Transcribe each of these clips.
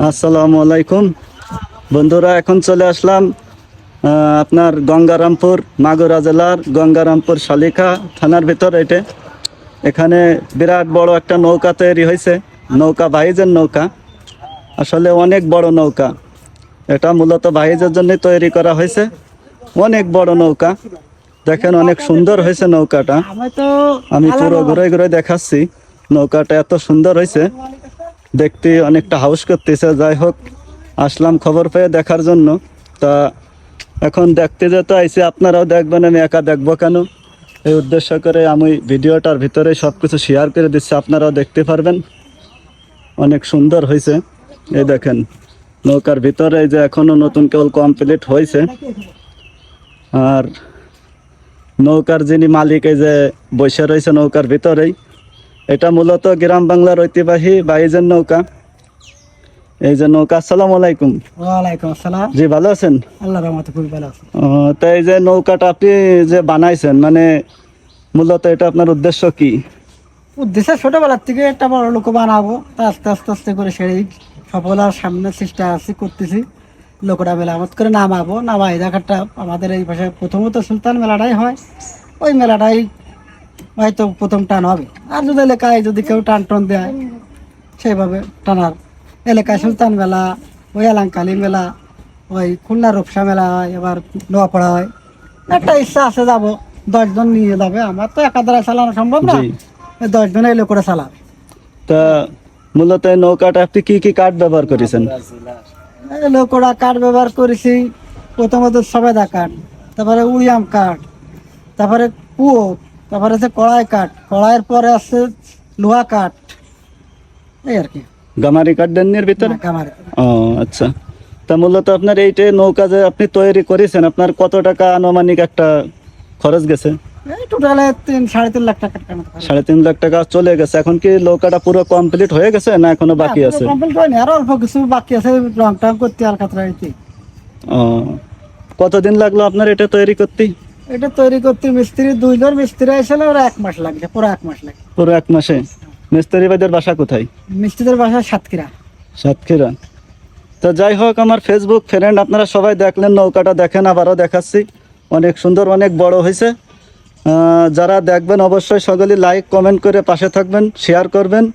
আসসালামু আলাইকুম বন্ধুরা, এখন চলে আসলাম আপনার গঙ্গারামপুর, মাগুরা জেলার গঙ্গারামপুর শালিকা থানার ভিতর। এখানে বিরাট বড় একটা নৌকা তৈরি হয়েছে, নৌকা বাহিজের নৌকা, আসলে অনেক বড় নৌকা। এটা মূলত বাহিজের জন্য তৈরি করা হয়েছে, অনেক বড় নৌকা। দেখেন অনেক সুন্দর হয়েছে নৌকাটা। আমি পুরো ঘুরে ঘুরে দেখাচ্ছি, নৌকাটা এত সুন্দর হয়েছে, দেখতে অনেকটা হাউস করতেছে। যাই হোক, আসলাম খবর পেয়ে দেখার জন্য। তা এখন দেখতে যেতে আইছি, আপনারাও দেখবেন, আমি একা দেখবো কেন, এই উদ্দেশ্য করে আমি ভিডিওটার ভিতরে সব কিছু শেয়ার করে দিচ্ছি, আপনারাও দেখতে পারবেন। অনেক সুন্দর হয়েছে। এই দেখেন নৌকার ভিতরে, এই যে এখনো নতুন কেবল কমপ্লিট হয়েছে। আর নৌকার যিনি মালিক, এই যে বসে রয়েছে নৌকার ভিতরেই, এটা মূলত গ্রাম বাংলার ঐতিহ্যবাহী বাইজের নৌকা। এই যে নৌকা। আসসালামু আলাইকুম। ওয়ালাইকুম আসসালাম। জি, ভালো আছেন? আল্লাহর রহমতে খুব ভালো আছি। তো এই যে নৌকাটা আপনি যে বানাইছেন, মানে মূলত এটা আপনার উদ্দেশ্য কি? উদ্দেশ্য ছোটবেলার থেকে একটা বড় লোক বানাবো, তা আস্তে আস্তে আস্তে করে সেই সফলতার সামনে চেষ্টা আছি, করতেছি। লোকটা মেলামত করে নামাবো, নামাই দেখাটা আমাদের এই পাশে প্রথমত সুলতান মেলাটাই হয়, ওই মেলাটাই হয়তো প্রথম টান হবে। আর যদি এলাকায় যদি কেউ টান টান দেয়, সেইভাবে টানার। এলাকায় সুলতান মেলা, ওই এলাঙ্কালি মেলা, ওই খুলনা রূপসা মেলা হয়, এবার নোয়াপাড়া হয়। একটা ইচ্ছা আছে যাব, 10 জন নিয়ে যাবে। আমার তো একা দ্বারা চালানো সম্ভব না, জি। 10 জন এলো করে চালাবে। তা মূলত এই নৌকাটা আপনি কি কি কাঠ ব্যবহার করেছেন? এলো করে কাঠ ব্যবহার করেছি। প্রথমত সবেদা কাঠ, তারপরে উড়িয়াম কাঠ, তারপরে কুয়ো, তারপরে আছে কড়াই কাঠ, কড়াইয়ের পরে আছে লোহা কাঠ, এই আর কি। গামারি কাঠ দেননি এর ভিতরে? কামারে ও আচ্ছা। তা মূলত আপনার এইটা নৌকা যে আপনি তৈরি করেছেন, আপনার কত টাকা আনুমানিক একটা খরচ গেছে? এই টোটালে 3-3.5 লাখ টাকা। 3.5 লাখ টাকা চলে গেছে। এখন কি নৌকাটা পুরো কমপ্লিট হয়ে গেছে না এখনো বাকি আছে? কমপ্লিট হয়নি, আর অল্প কিছু বাকি আছে, রং টং করতে আলকাতরা হইতে। ও, কতদিন লাগলো আপনার এটা তৈরি করতে? এটা তৈরি করতে মিস্ত্রি 2 জন মিস্ত্রি আসলে, ওরা 1 মাস লাগছে, পুরো 1 মাস লাগে। পুরো 1 মাসে? মিস্ত্রি ভাইদের বাসা কোথায়? মিস্ত্রিদের বাসা সাতক্ষীরা। সাতক্ষীরা। তো যাই হোক, আমার ফেসবুক ফ্রেন্ড আপনারা সবাই দেখলেন, নৌকাটা দেখেন, আবারও দেখাচ্ছি, অনেক সুন্দর, অনেক বড় হয়েছে। যারা দেখবেন অবশ্যই সকলেই লাইক কমেন্ট করে পাশে থাকবেন, শেয়ার করবেন।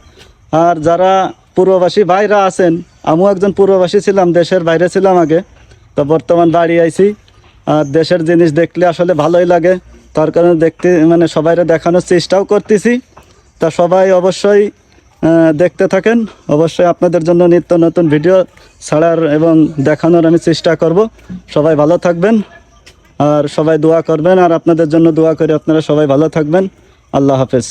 আর যারা পূর্ববাসী ভাইরা আছেন, আমিও একজন পূর্ববাসী ছিলাম, দেশের বাইরে ছিলাম আগে, তো বর্তমান বাড়ি আইছি। আর দেশের জিনিস দেখলে আসলে ভালোই লাগে, তার কারণে দেখতে মানে সবাইরে দেখানোর চেষ্টাও করতেছি। তা সবাই অবশ্যই দেখতে থাকেন। অবশ্যই আপনাদের জন্য নিত্য নতুন ভিডিও ছাড়ার এবং দেখানোর আমি চেষ্টা করব। সবাই ভালো থাকবেন আর সবাই দোয়া করবেন, আর আপনাদের জন্য দোয়া করি আপনারা সবাই ভালো থাকবেন। আল্লাহ হাফেজ।